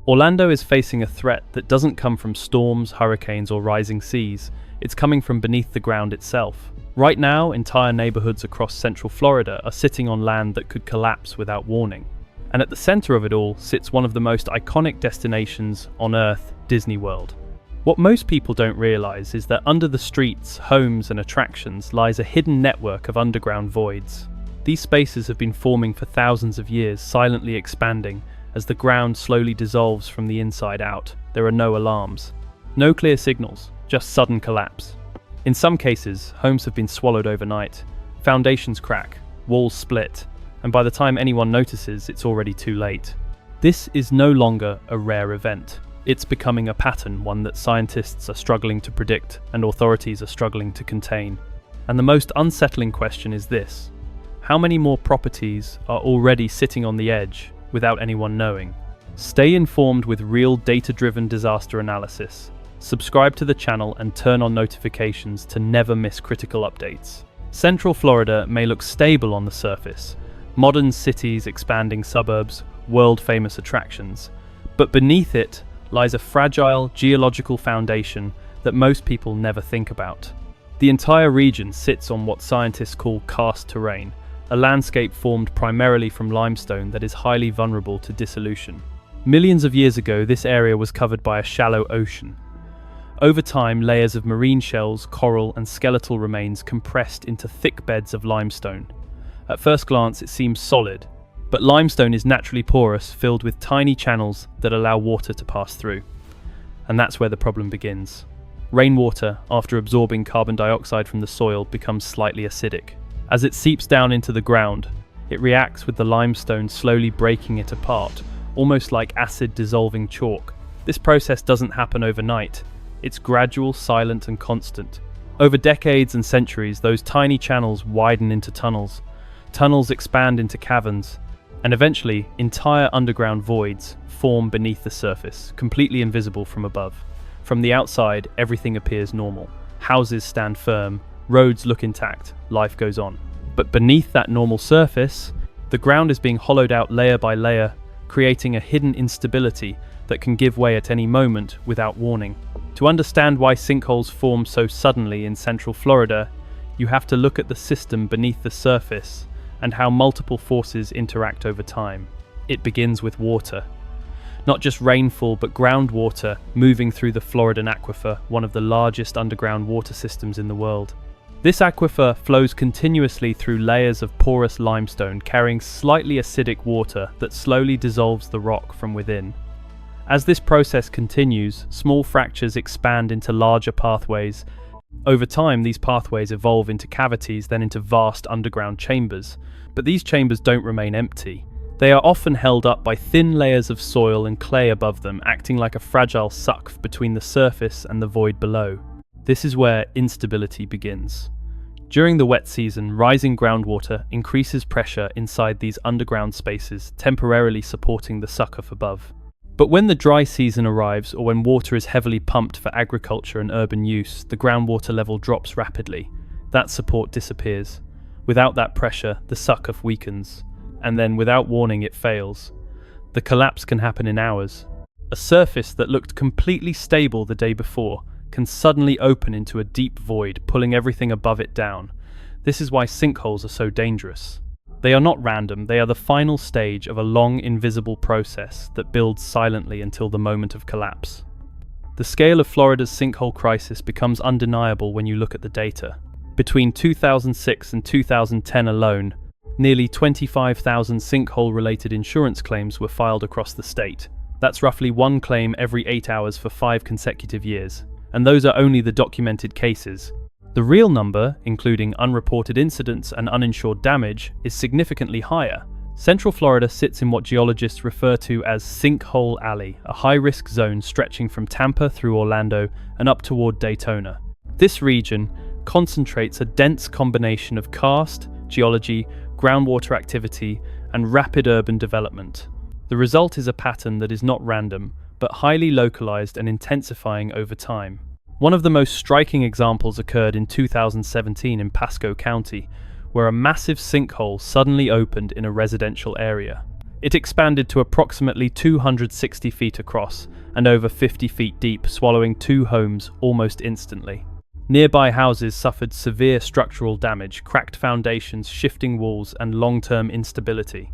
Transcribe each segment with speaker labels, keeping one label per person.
Speaker 1: Orlando is facing a threat that doesn't come from storms, hurricanes, or rising seas. It's coming from beneath the ground itself. Right now, entire neighborhoods across central Florida are sitting on land that could collapse without warning. And at the center of it all sits one of the most iconic destinations on Earth, Disney World. What most people don't realize is that under the streets, homes, and attractions lies a hidden network of underground voids. These spaces have been forming for thousands of years, silently expanding. As the ground slowly dissolves from the inside out, there are no alarms. No clear signals, just sudden collapse. In some cases, homes have been swallowed overnight. Foundations crack, walls split, and by the time anyone notices, it's already too late. This is no longer a rare event. It's becoming a pattern, one that scientists are struggling to predict and authorities are struggling to contain. And the most unsettling question is this: how many more properties are already sitting on the edge without anyone knowing? Stay informed with real data-driven disaster analysis. Subscribe to the channel and turn on notifications to never miss critical updates. Central Florida may look stable on the surface, modern cities, expanding suburbs, world-famous attractions, but beneath it lies a fragile geological foundation that most people never think about. The entire region sits on what scientists call karst terrain, a landscape formed primarily from limestone that is highly vulnerable to dissolution. Millions of years ago, this area was covered by a shallow ocean. Over time, layers of marine shells, coral, and skeletal remains compressed into thick beds of limestone. At first glance, it seems solid, but limestone is naturally porous, filled with tiny channels that allow water to pass through. And that's where the problem begins. Rainwater, after absorbing carbon dioxide from the soil, becomes slightly acidic. As it seeps down into the ground, it reacts with the limestone, slowly breaking it apart, almost like acid dissolving chalk. This process doesn't happen overnight. It's gradual, silent, and constant. Over decades and centuries, those tiny channels widen into tunnels. Tunnels expand into caverns, and eventually, entire underground voids form beneath the surface, completely invisible from above. From the outside, everything appears normal. Houses stand firm, roads look intact, life goes on. But beneath that normal surface, the ground is being hollowed out layer by layer, creating a hidden instability that can give way at any moment without warning. To understand why sinkholes form so suddenly in central Florida, you have to look at the system beneath the surface and how multiple forces interact over time. It begins with water. Not just rainfall, but groundwater moving through the Floridan Aquifer, one of the largest underground water systems in the world. This aquifer flows continuously through layers of porous limestone, carrying slightly acidic water that slowly dissolves the rock from within. As this process continues, small fractures expand into larger pathways. Over time, these pathways evolve into cavities, then into vast underground chambers. But these chambers don't remain empty. They are often held up by thin layers of soil and clay above them, acting like a fragile suck between the surface and the void below. This is where instability begins. During the wet season, rising groundwater increases pressure inside these underground spaces, temporarily supporting the suck-off above. But when the dry season arrives, or when water is heavily pumped for agriculture and urban use, the groundwater level drops rapidly. That support disappears. Without that pressure, the suck-off weakens, and then without warning it fails. The collapse can happen in hours. A surface that looked completely stable the day before can suddenly open into a deep void, pulling everything above it down. This is why sinkholes are so dangerous. They are not random, they are the final stage of a long, invisible process that builds silently until the moment of collapse. The scale of Florida's sinkhole crisis becomes undeniable when you look at the data. Between 2006 and 2010 alone, nearly 25,000 sinkhole-related insurance claims were filed across the state. That's roughly one claim every 8 hours for 5 consecutive years. And those are only the documented cases. The real number, including unreported incidents and uninsured damage, is significantly higher. Central Florida sits in what geologists refer to as Sinkhole Alley, a high-risk zone stretching from Tampa through Orlando and up toward Daytona. This region concentrates a dense combination of karst, geology, groundwater activity, and rapid urban development. The result is a pattern that is not random, but highly localized and intensifying over time. One of the most striking examples occurred in 2017 in Pasco County, where a massive sinkhole suddenly opened in a residential area. It expanded to approximately 260 feet across and over 50 feet deep, swallowing 2 homes almost instantly. Nearby houses suffered severe structural damage, cracked foundations, shifting walls, and long-term instability.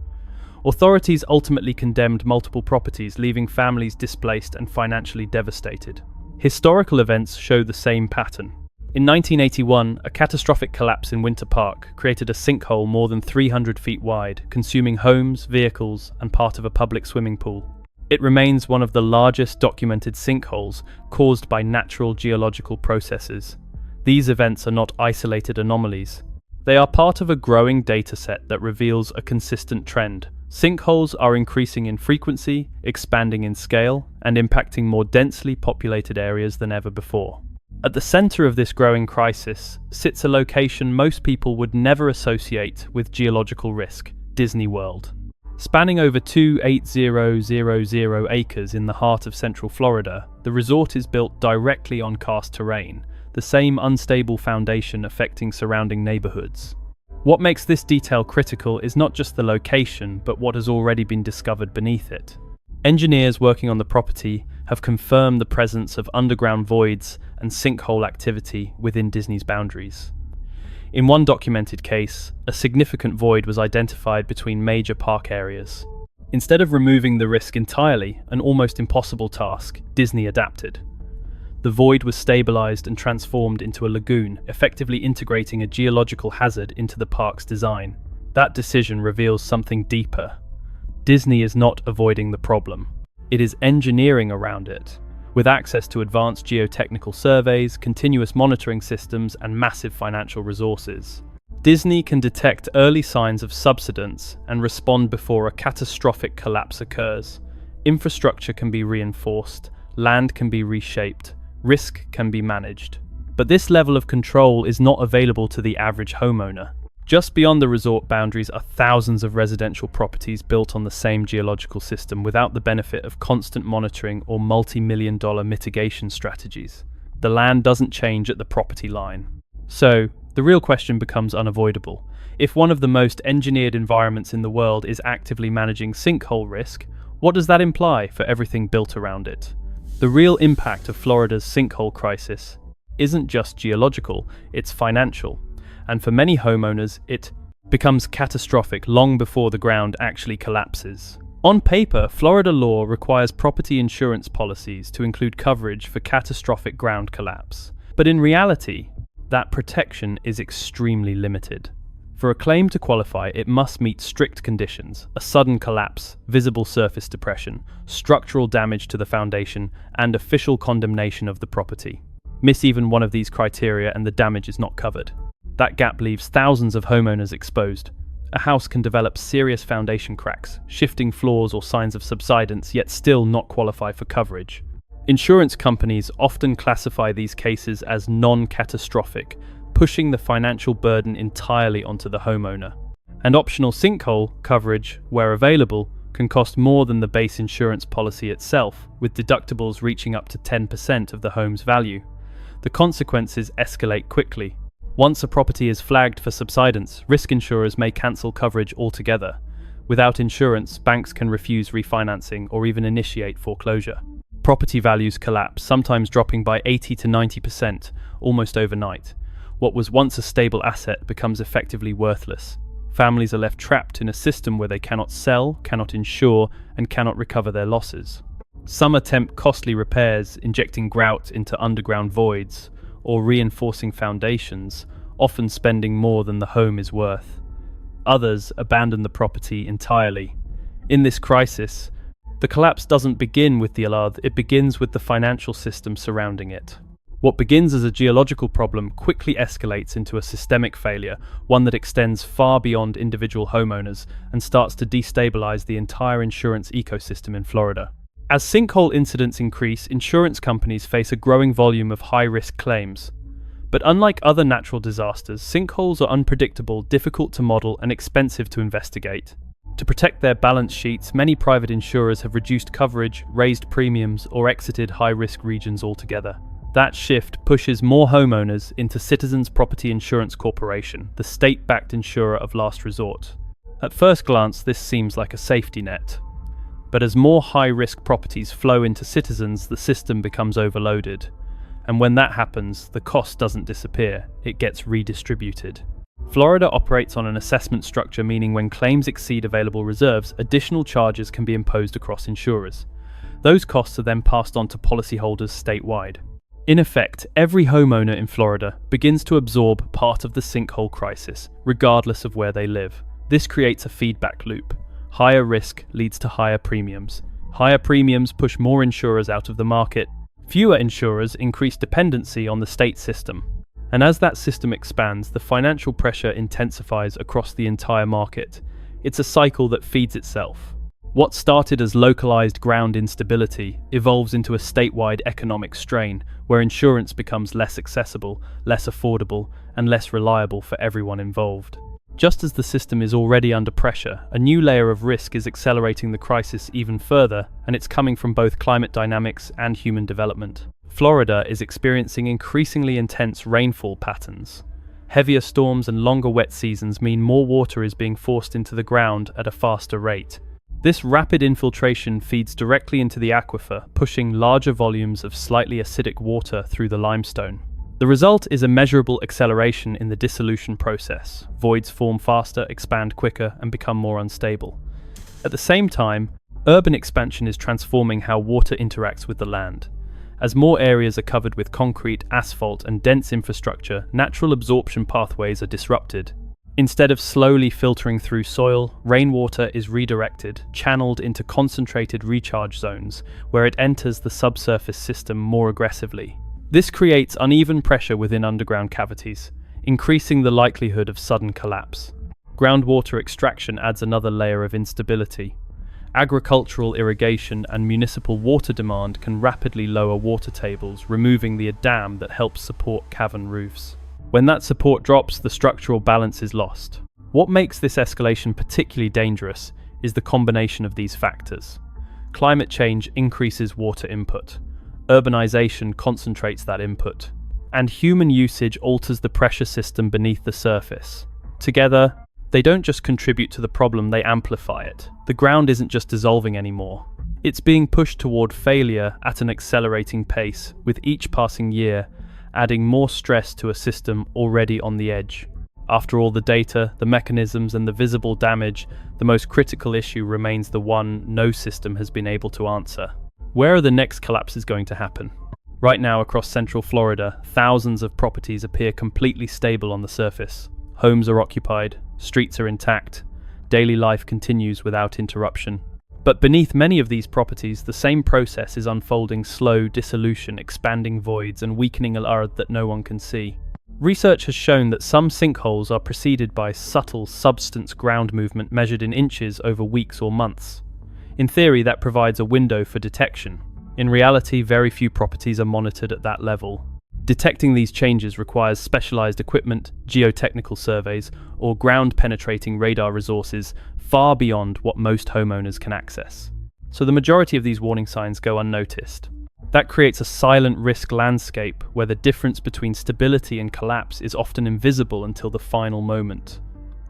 Speaker 1: Authorities ultimately condemned multiple properties, leaving families displaced and financially devastated. Historical events show the same pattern. In 1981, a catastrophic collapse in Winter Park created a sinkhole more than 300 feet wide, consuming homes, vehicles, and part of a public swimming pool. It remains one of the largest documented sinkholes caused by natural geological processes. These events are not isolated anomalies. They are part of a growing dataset that reveals a consistent trend. Sinkholes are increasing in frequency, expanding in scale, and impacting more densely populated areas than ever before. At the center of this growing crisis sits a location most people would never associate with geological risk: Disney World. Spanning over 280,000 acres in the heart of central Florida, the resort is built directly on karst terrain, the same unstable foundation affecting surrounding neighborhoods. What makes this detail critical is not just the location, but what has already been discovered beneath it. Engineers working on the property have confirmed the presence of underground voids and sinkhole activity within Disney's boundaries. In one documented case, a significant void was identified between major park areas. Instead of removing the risk entirely, an almost impossible task, Disney adapted. The void was stabilized and transformed into a lagoon, effectively integrating a geological hazard into the park's design. That decision reveals something deeper. Disney is not avoiding the problem. It is engineering around it. With access to advanced geotechnical surveys, continuous monitoring systems, and massive financial resources, Disney can detect early signs of subsidence and respond before a catastrophic collapse occurs. Infrastructure can be reinforced, land can be reshaped, risk can be managed. But this level of control is not available to the average homeowner. Just beyond the resort boundaries are thousands of residential properties built on the same geological system without the benefit of constant monitoring or multi-million-dollar mitigation strategies. The land doesn't change at the property line. So, the real question becomes unavoidable. If one of the most engineered environments in the world is actively managing sinkhole risk, what does that imply for everything built around it? The real impact of Florida's sinkhole crisis isn't just geological, it's financial. And for many homeowners, it becomes catastrophic long before the ground actually collapses. On paper, Florida law requires property insurance policies to include coverage for catastrophic ground collapse. But in reality, that protection is extremely limited. For a claim to qualify, it must meet strict conditions: a sudden collapse, visible surface depression, structural damage to the foundation, and official condemnation of the property. Miss even one of these criteria and the damage is not covered. That gap leaves thousands of homeowners exposed. A house can develop serious foundation cracks, shifting floors, or signs of subsidence, yet still not qualify for coverage. Insurance companies often classify these cases as non-catastrophic, pushing the financial burden entirely onto the homeowner. And optional sinkhole coverage, where available, can cost more than the base insurance policy itself, with deductibles reaching up to 10% of the home's value. The consequences escalate quickly. Once a property is flagged for subsidence, risk insurers may cancel coverage altogether. Without insurance, banks can refuse refinancing or even initiate foreclosure. Property values collapse, sometimes dropping by 80 to 90% almost overnight. What was once a stable asset becomes effectively worthless. Families are left trapped in a system where they cannot sell, cannot insure, and cannot recover their losses. Some attempt costly repairs, injecting grout into underground voids, or reinforcing foundations, often spending more than the home is worth. Others abandon the property entirely. In this crisis, the collapse doesn't begin with the alarm, it begins with the financial system surrounding it. What begins as a geological problem quickly escalates into a systemic failure, one that extends far beyond individual homeowners and starts to destabilize the entire insurance ecosystem in Florida. As sinkhole incidents increase, insurance companies face a growing volume of high-risk claims. But unlike other natural disasters, sinkholes are unpredictable, difficult to model, and expensive to investigate. To protect their balance sheets, many private insurers have reduced coverage, raised premiums, or exited high-risk regions altogether. That shift pushes more homeowners into Citizens Property Insurance Corporation, the state-backed insurer of last resort. At first glance, this seems like a safety net. But as more high-risk properties flow into citizens, the system becomes overloaded. And when that happens, the cost doesn't disappear, it gets redistributed. Florida operates on an assessment structure, meaning when claims exceed available reserves, additional charges can be imposed across insurers. Those costs are then passed on to policyholders statewide. In effect, every homeowner in Florida begins to absorb part of the sinkhole crisis, regardless of where they live. This creates a feedback loop. Higher risk leads to higher premiums. Higher premiums push more insurers out of the market. Fewer insurers increase dependency on the state system. And as that system expands, the financial pressure intensifies across the entire market. It's a cycle that feeds itself. What started as localized ground instability evolves into a statewide economic strain, where insurance becomes less accessible, less affordable, and less reliable for everyone involved. Just as the system is already under pressure, a new layer of risk is accelerating the crisis even further, and it's coming from both climate dynamics and human development. Florida is experiencing increasingly intense rainfall patterns. Heavier storms and longer wet seasons mean more water is being forced into the ground at a faster rate. This rapid infiltration feeds directly into the aquifer, pushing larger volumes of slightly acidic water through the limestone. The result is a measurable acceleration in the dissolution process. Voids form faster, expand quicker, and become more unstable. At the same time, urban expansion is transforming how water interacts with the land. As more areas are covered with concrete, asphalt, and dense infrastructure, natural absorption pathways are disrupted. Instead of slowly filtering through soil, rainwater is redirected, channeled into concentrated recharge zones, where it enters the subsurface system more aggressively. This creates uneven pressure within underground cavities, increasing the likelihood of sudden collapse. Groundwater extraction adds another layer of instability. Agricultural irrigation and municipal water demand can rapidly lower water tables, removing the dam that helps support cavern roofs. When that support drops, the structural balance is lost. What makes this escalation particularly dangerous is the combination of these factors. Climate change increases water input. Urbanization concentrates that input. And human usage alters the pressure system beneath the surface. Together, they don't just contribute to the problem, they amplify it. The ground isn't just dissolving anymore. It's being pushed toward failure at an accelerating pace, with each passing year adding more stress to a system already on the edge. After all the data, the mechanisms, and the visible damage, the most critical issue remains the one no system has been able to answer. Where are the next collapses going to happen? Right now, across central Florida, thousands of properties appear completely stable on the surface. Homes are occupied, streets are intact, daily life continues without interruption. But beneath many of these properties, the same process is unfolding: slow dissolution, expanding voids, and weakening a earth that no one can see. Research has shown that some sinkholes are preceded by subtle subsidence ground movement measured in inches over weeks or months. In theory, that provides a window for detection. In reality, very few properties are monitored at that level. Detecting these changes requires specialized equipment, geotechnical surveys, or ground-penetrating radar resources far beyond what most homeowners can access. So the majority of these warning signs go unnoticed. That creates a silent risk landscape where the difference between stability and collapse is often invisible until the final moment.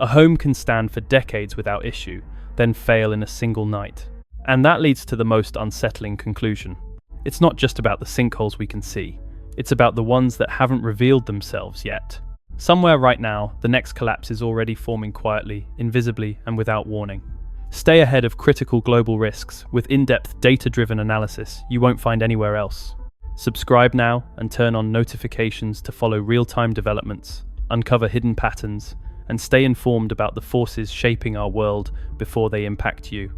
Speaker 1: A home can stand for decades without issue, then fail in a single night. And that leads to the most unsettling conclusion. It's not just about the sinkholes we can see. It's about the ones that haven't revealed themselves yet. Somewhere right now, the next collapse is already forming quietly, invisibly, and without warning. Stay ahead of critical global risks with in-depth data-driven analysis you won't find anywhere else. Subscribe now and turn on notifications to follow real-time developments, uncover hidden patterns, and stay informed about the forces shaping our world before they impact you.